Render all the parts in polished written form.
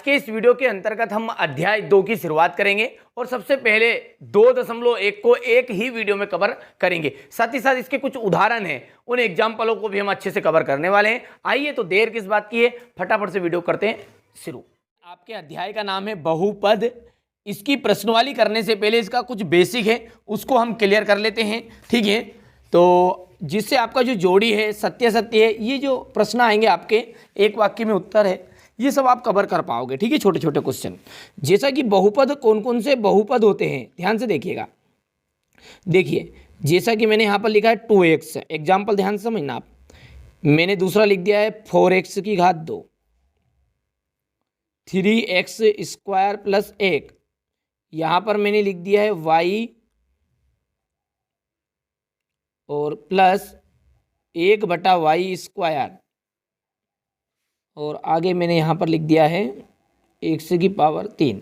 के इस वीडियो के अंतर्गत हम अध्याय 2 की शुरुआत करेंगे और सबसे पहले 2.1 को एक ही वीडियो में कवर करेंगे। साथ ही साथ इसके कुछ उदाहरण हैं, उन एग्जाम्पलों को भी हम अच्छे से कवर करने वाले हैं। आइए तो देर किस बात की है, फटाफट से वीडियो करते हैं शुरू। आपके अध्याय का नाम है बहुपद। इसकी प्रश्नवाली करने से पहले इसका कुछ बेसिक है उसको हम क्लियर कर लेते हैं, ठीक है। तो जिससे आपका जो जोड़ी है, सत्य सत्य है, ये जो प्रश्न आएंगे आपके एक वाक्य में उत्तर है, ये सब आप कवर कर पाओगे, ठीक है। छोटे छोटे क्वेश्चन, जैसा कि बहुपद कौन कौन से बहुपद होते हैं, ध्यान से देखिएगा। देखिए जैसा कि मैंने यहाँ पर लिखा है 2x, एग्जाम्पल ध्यान से समझना आप। मैंने दूसरा लिख दिया है 4x की घात 2, 3x स्क्वायर प्लस 1। यहाँ पर मैंने लिख दिया है y और प्लस 1/y स्क्वायर, और आगे मैंने यहाँ पर लिख दिया है x की पावर 3।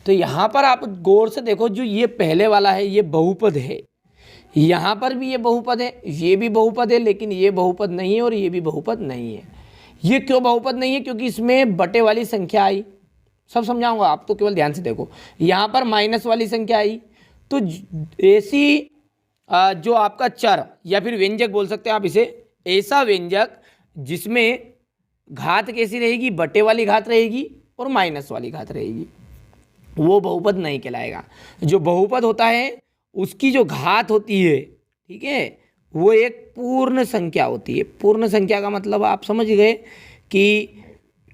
तो यहाँ पर आप गौर से देखो, जो ये पहले वाला है ये बहुपद है, यहाँ पर भी ये बहुपद है, ये भी बहुपद है, लेकिन ये बहुपद नहीं है और ये भी बहुपद नहीं है। ये क्यों बहुपद नहीं है? क्योंकि इसमें बटे वाली संख्या आई, सब समझाऊंगा, आप तो केवल ध्यान से देखो। यहाँ पर माइनस वाली संख्या आई, तो ऐसी जो आपका चर या फिर व्यंजक बोल सकते हैं आप इसे, ऐसा व्यंजक जिसमें घात कैसी रहेगी, बटे वाली घात रहेगी और माइनस वाली घात रहेगी, वो बहुपद नहीं कहलाएगा। जो बहुपद होता है उसकी जो घात होती है, ठीक है, वो एक पूर्ण संख्या होती है। पूर्ण संख्या का मतलब आप समझ गए कि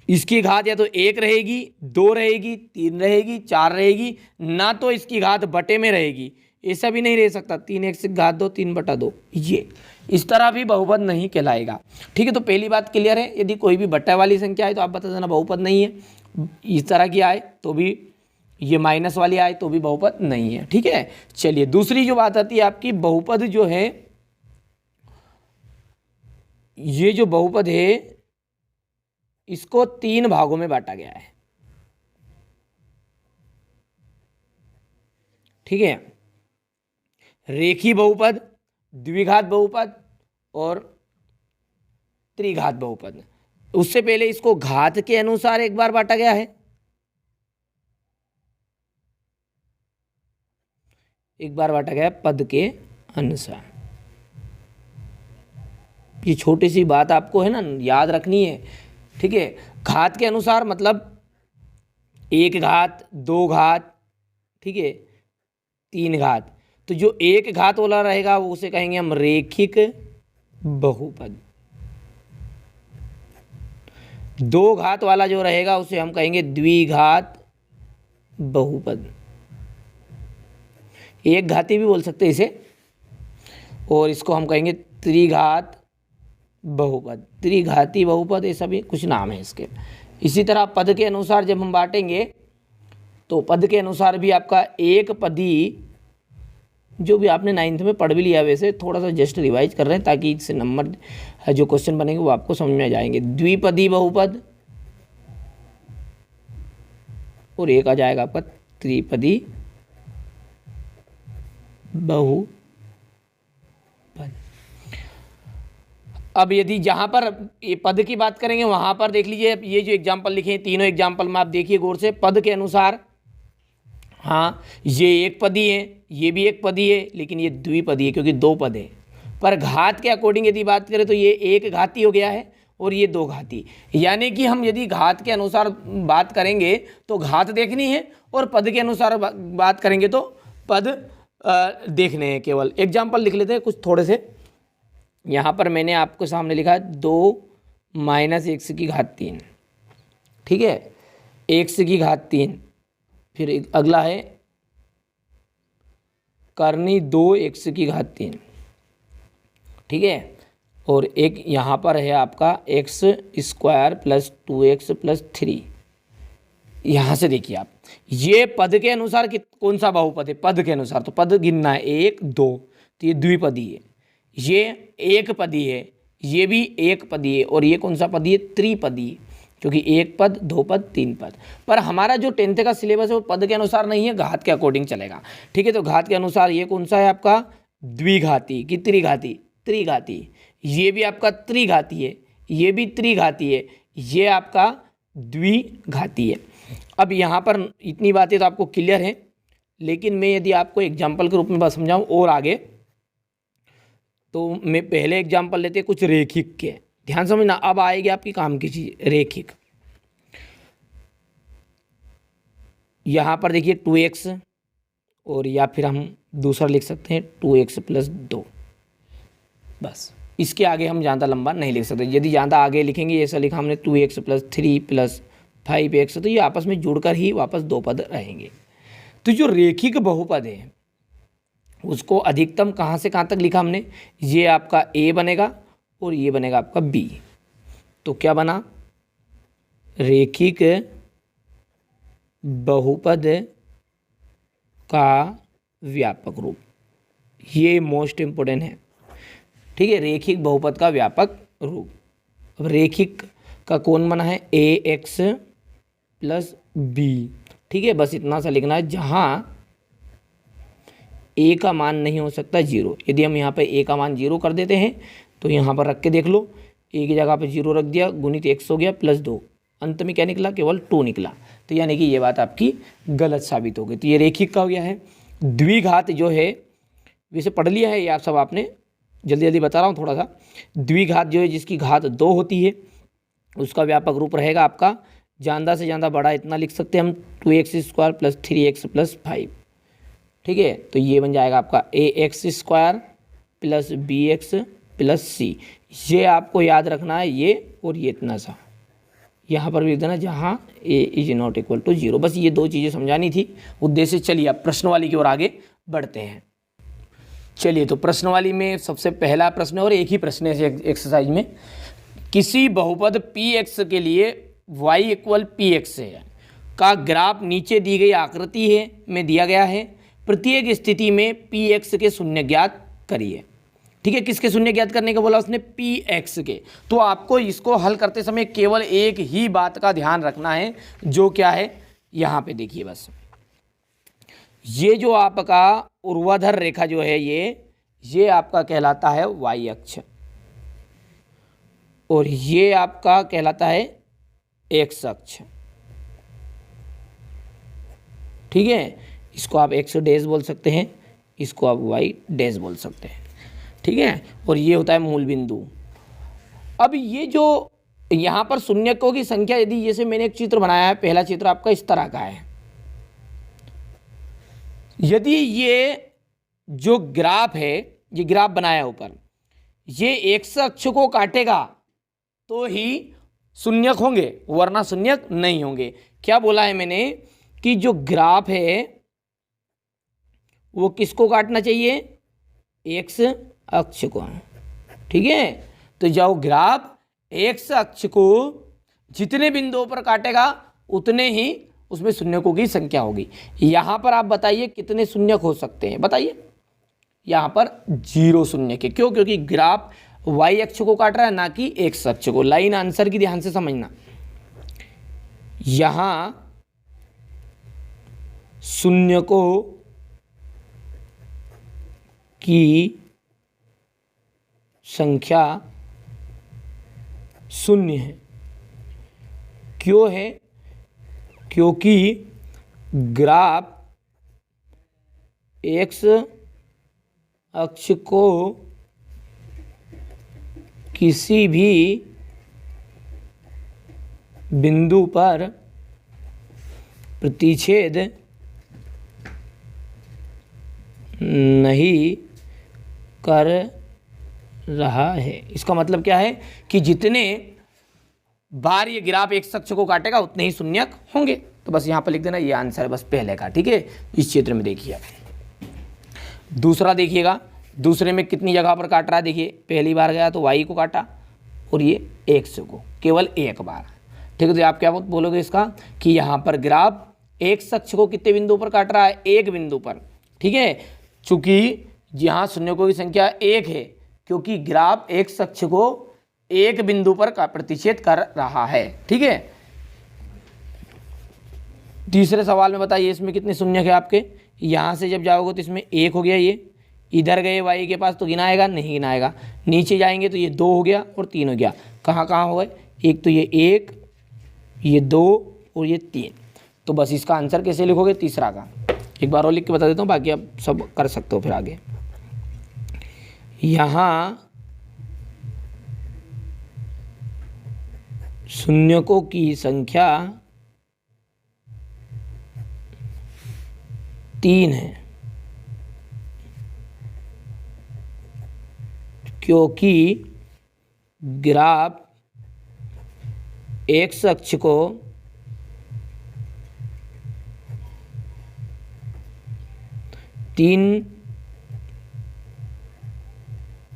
इसकी घात या तो 1 रहेगी, 2 रहेगी, 3 रहेगी, 4 रहेगी, ना तो इसकी घात बटे में रहेगी। ऐसा भी नहीं रह सकता 3x की घात 2, 3/2, ये इस तरह भी बहुपद नहीं कहलाएगा, ठीक है। तो पहली बात क्लियर है, यदि कोई भी बट्टा वाली संख्या है तो आप बता देना बहुपद नहीं है। इस तरह की आए तो भी, ये माइनस वाली आए तो भी बहुपद नहीं है, ठीक है। चलिए दूसरी जो बात आती है आपकी, बहुपद जो है, ये जो बहुपद है इसको 3 भागों में बांटा गया है, ठीक है। रेखी बहुपद, द्विघात बहुपद और त्रिघात बहुपद। उससे पहले इसको घात के अनुसार एक बार बांटा गया है, एक बार बांटा गया है पद के अनुसार। ये छोटी सी बात आपको है ना याद रखनी है, ठीक है। घात के अनुसार मतलब 1 घात, 2 घात, ठीक है, 3 घात। तो जो 1 घात वाला रहेगा वो उसे कहेंगे हम रेखिक बहुपद। 2 घात वाला जो रहेगा उसे हम कहेंगे द्विघात बहुपद। 1 घाती भी बोल सकते हैं इसे, और इसको हम कहेंगे त्रिघात बहुपद, त्रिघाती बहुपद, ऐसा भी कुछ नाम है इसके। इसी तरह पद के अनुसार जब हम बांटेंगे तो पद के अनुसार भी आपका एक पदी, जो भी आपने 9th में पढ़ भी लिया, वैसे थोड़ा सा जस्ट रिवाइज कर रहे हैं ताकि इससे नंबर जो क्वेश्चन बनेंगे वो आपको समझ में आ जाएंगे। द्विपदी बहुपद और एक आ जाएगा आपका त्रिपदी बहुपद। अब यदि जहाँ पर ये पद की बात करेंगे वहाँ पर देख लीजिए, ये जो एग्जाम्पल लिखे हैं तीनों एग्जाम्पल में आप देखिए गौर से, पद के अनुसार, हाँ ये एक पदी है, ये भी एक पदी है, लेकिन ये द्विपदी है क्योंकि 2 पद है। पर घात के अकॉर्डिंग यदि बात करें तो ये 1 घाती हो गया है और ये 2 घाती। यानी कि हम यदि घात के अनुसार बात करेंगे तो घात देखनी है, और पद के अनुसार बात करेंगे तो पद देखने हैं केवल। एग्जाम्पल लिख लेते हैं कुछ थोड़े से। यहाँ पर मैंने आपको सामने लिखा है 2 - x की घात 3, ठीक है, x की घात 3। फिर अगला है करनी 2x की घात 3, ठीक है, और एक यहाँ पर है आपका x square plus 2x plus 3। यहाँ से देखिए आप, ये पद के अनुसार कौन सा बहुपद है, पद के अनुसार तो पद गिनना है 1 2, तो ये द्विपदी है, ये एक पदी है, ये भी एक पदी है, और ये कौन सा पदी है, त्रिपदी, क्योंकि 1 पद 2 पद 3 पद। पर हमारा जो 10th का सिलेबस है वो पद के अनुसार नहीं है, घात के अकॉर्डिंग चलेगा, ठीक है। तो घात के अनुसार ये कौन सा है आपका, द्विघाती की त्रिघाती, त्रिघाती, ये भी आपका त्रिघाती है, ये भी त्रिघाती है, ये आपका द्विघाती है। अब यहाँ पर इतनी बातें तो आपको क्लियर हैं, लेकिन मैं यदि आपको एग्जाम्पल के रूप में बस समझाऊँ और आगे, तो मैं पहले एग्जाम्पल लेते कुछ रेखिक के, ध्यान समझना। अब आएगी आपकी काम की चीज़ रेखिक। यहाँ पर देखिए 2x, और या फिर हम दूसरा लिख सकते हैं 2x + 2। बस इसके आगे हम ज़्यादा लंबा नहीं लिख सकते। यदि ज़्यादा आगे लिखेंगे, ऐसा लिखा हमने 2x + 3 + 5x, तो ये आपस में जुड़कर ही वापस दो पद रहेंगे। तो जो रेखिक बहुपद है उसको अधिकतम कहाँ से कहाँ तक लिखा हमने, ये आपका a बनेगा और ये बनेगा आपका b। तो क्या बना, रेखिक बहुपद का व्यापक रूप। ये मोस्ट इम्पोर्टेंट है, ठीक है, रेखिक बहुपद का व्यापक रूप। अब रेखिक का कौन बना है, ax + b, ठीक है। बस इतना सा लिखना है, जहाँ a का मान नहीं हो सकता 0। यदि हम यहाँ पे a का मान 0 कर देते हैं तो यहाँ पर रख के देख लो, a की जगह पे 0 रख दिया, गुणित x हो गया +2, अंत में क्या निकला, केवल 2 निकला। तो यानी कि ये बात आपकी गलत साबित हो गई। तो ये रेखिक का हो गया है। द्विघात जो है, वैसे पढ़ लिया है ये आप सब आपने, जल्दी जल्दी बता रहा हूँ थोड़ा सा। द्विघात जो है, जिसकी घात 2 होती है, उसका व्यापक रूप रहेगा आपका, ज़्यादा से ज़्यादा बड़ा इतना लिख सकते हैं हम, 2x² + 3x + 5, ठीक है। तो ये बन जाएगा आपका ax² + bx + c। ये आपको याद रखना है, ये और ये इतना सा यहाँ पर भी लिख देना, जहाँ a ≠ = 0। बस ये दो चीज़ें समझानी थी उद्देश्य। चलिए अब प्रश्नवाली की ओर आगे बढ़ते हैं। चलिए, तो प्रश्नवाली में सबसे पहला प्रश्न, और एक ही प्रश्न है एक्सरसाइज में, किसी बहुपद px के लिए y = px है का ग्राफ नीचे दी गई आकृति है में दिया गया है। प्रत्येक स्थिति में px के शून्य ज्ञात करिए, ठीक है। किसके शून्य ज्ञात करने का बोला उसने, px के। तो आपको इसको हल करते समय केवल एक ही बात का ध्यान रखना है, जो क्या है, यहाँ पे देखिए बस, ये जो आपका ऊर्ध्वाधर रेखा जो है, ये आपका कहलाता है y अक्ष, और ये आपका कहलाता है x अक्ष, ठीक है। इसको आप x' बोल सकते हैं, इसको आप y' बोल सकते हैं, ठीक है। और ये होता है मूल बिंदु। अब ये जो यहाँ पर शून्यकों की संख्या, यदि जैसे मैंने एक चित्र बनाया है, पहला चित्र आपका इस तरह का है, यदि ये जो ग्राफ है, ये ग्राफ बनाया ऊपर, ये x अक्ष को काटेगा तो ही शून्यक होंगे, वरना शून्यक नहीं होंगे। क्या बोला है मैंने, कि जो ग्राफ है वो किसको काटना चाहिए, x अक्ष को, ठीक है। तो जो ग्राफ x अक्ष को जितने बिंदुओं पर काटेगा उतने ही उसमें शून्यकों की संख्या होगी। यहाँ पर आप बताइए कितने शून्यक हो सकते हैं, बताइए। यहाँ पर 0 शून्यक है। क्यों, क्योंकि ग्राफ y अक्ष को काट रहा है, ना कि x अक्ष को। लाइन आंसर की ध्यान से समझना, यहाँ शून्यकों की संख्या 0 है। क्यों है, क्योंकि ग्राफ x अक्ष को किसी भी बिंदु पर प्रतिच्छेद नहीं कर रहा है। इसका मतलब क्या है, कि जितने बार ये ग्राफ x अक्ष को काटेगा उतने ही शून्यक होंगे। तो बस यहाँ पर लिख देना, ये आंसर है बस पहले का, ठीक है। इस चित्र में देखिए। दूसरा देखिएगा, दूसरे में कितनी जगह पर काट रहा है, देखिए। पहली बार गया तो y को काटा, और ये x को केवल एक बार, ठीक है। तो आप क्या बोलोगे इसका, कि यहाँ पर ग्राफ x अक्ष को कितने बिंदु पर काट रहा है, एक बिंदु पर, ठीक है। चूंकि यहाँ शून्यकों की संख्या 1 है, क्योंकि ग्राफ x अक्ष को एक बिंदु पर प्रतिच्छेद कर रहा है, ठीक है। तीसरे सवाल में बताइए, इसमें कितने शून्यक है आपके। यहाँ से जब जाओगे तो इसमें 1 हो गया, ये इधर गए y के पास तो गिनाएगा नहीं, गिनाएगा। नीचे जाएंगे तो ये 2 हो गया और 3 हो गया। कहाँ कहाँ हो गए, एक तो ये 1, ये 2 और ये 3। तो बस इसका आंसर कैसे लिखोगे, तीसरा का। एक बार और लिख के बता देता हूँ, बाकी आप सब कर सकते हो फिर आगे। यहाँ शून्यकों की संख्या 3 है, क्योंकि ग्राफ एक्स अक्ष को तीन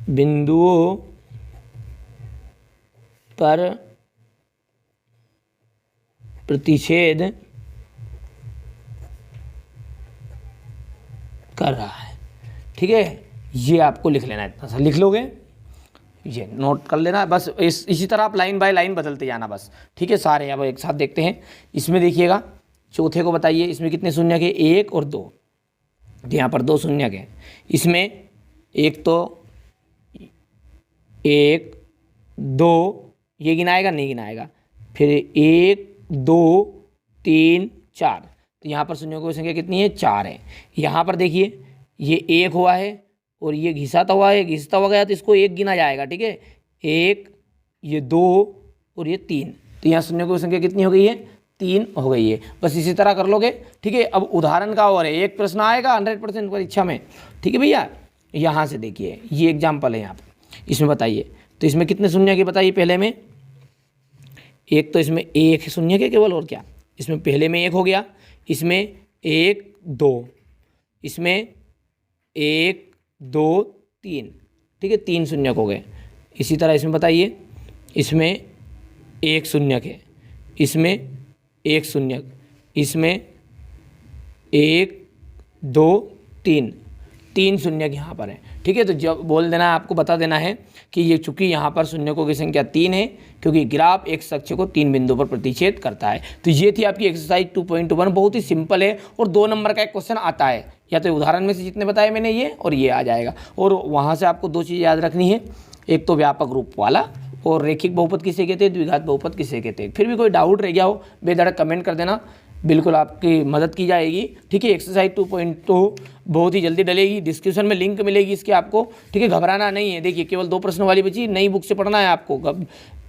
बिंदुओं पर प्रतिच्छेद कर रहा है। ठीक है, ये आपको लिख लेना है, इतना सा लिख लोगे, ये नोट कर लेना बस। इसी तरह आप लाइन बाय लाइन बदलते जाना बस। ठीक है, सारे अब एक साथ देखते हैं। इसमें देखिएगा, चौथे को बताइए, इसमें कितने शून्य के, 1 और 2। यहाँ पर 2 शून्य के। इसमें एक तो 1 2 ये गिनाएगा नहीं गिनाएगा, फिर 1 2 3 4, तो यहाँ पर शून्यों की संख्या कितनी है, 4 है। यहाँ पर देखिए ये 1 हुआ है और ये घिसाता हुआ है, घिसता हुआ गया तो इसको 1 गिना जाएगा। ठीक है, 1, ये 2 और ये 3, तो यहाँ शून्यों की संख्या कितनी हो गई है, 3 हो गई है। बस इसी तरह कर लोगे। ठीक है, अब उदाहरण का और है, एक प्रश्न आएगा 100% परीक्षा में। ठीक है भैया, यहाँ से देखिए ये एग्जाम्पल है यहाँ पर, इसमें बताइए तो इसमें कितने शून्य के बताइए। पहले में एक, तो इसमें 1 शून्य के केवल, और क्या, इसमें पहले में 1 हो गया, इसमें 1 2, इसमें 1 2 3। ठीक है, 3 शून्य हो गए। इसी तरह इसमें बताइए, इसमें 1 शून्य के, इसमें 1 शून्य, इसमें 1 2 3, 3 शून्य यहाँ पर है। ठीक है, तो जब बोल देना है, आपको बता देना है कि ये चूंकि यहाँ पर शून्यकों की संख्या 3 है, क्योंकि ग्राफ एक्स अक्ष को 3 बिंदु पर प्रतिच्छेद करता है। तो ये थी आपकी एक्सरसाइज 2.1, बहुत ही सिंपल है और 2 नंबर का एक क्वेश्चन आता है, या तो उदाहरण में से जितने बताए मैंने ये और ये आ जाएगा। और वहाँ से आपको 2 चीज़ याद रखनी है, एक तो व्यापक रूप वाला, और रेखिक बहुपद किसे कहते हैं, द्विघात बहुपद किसे कहते हैं। फिर भी कोई डाउट रह गया हो बेधड़क कमेंट कर देना, बिल्कुल आपकी मदद की जाएगी। ठीक है, एक्सरसाइज 2.2 बहुत ही जल्दी डलेगी, डिस्क्रिप्शन में लिंक मिलेगी इसकी आपको। ठीक है, घबराना नहीं है। देखिए केवल 2 प्रश्न वाली बची, नई बुक से पढ़ना है आपको।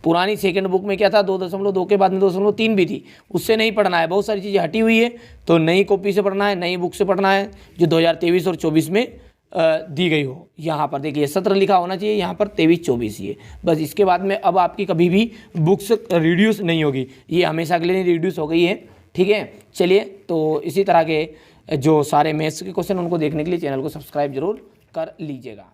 पुरानी सेकंड बुक में क्या था, 2.2 के बाद में 2.3 भी थी, उससे नहीं पढ़ना है, बहुत सारी चीज़ें हटी हुई है। तो नई कॉपी से पढ़ना है, नई बुक से पढ़ना है, जो 2023 और 24 में दी गई हो। यहाँ पर देखिए सत्र लिखा होना चाहिए, यहाँ पर 23-24 ये, बस। इसके बाद में अब आपकी कभी भी बुक्स रिड्यूस नहीं होगी, ये हमेशा के लिए रिड्यूस हो गई है। ठीक है, चलिए, तो इसी तरह के जो सारे मैथ्स के क्वेश्चन उनको देखने के लिए चैनल को सब्सक्राइब जरूर कर लीजिएगा।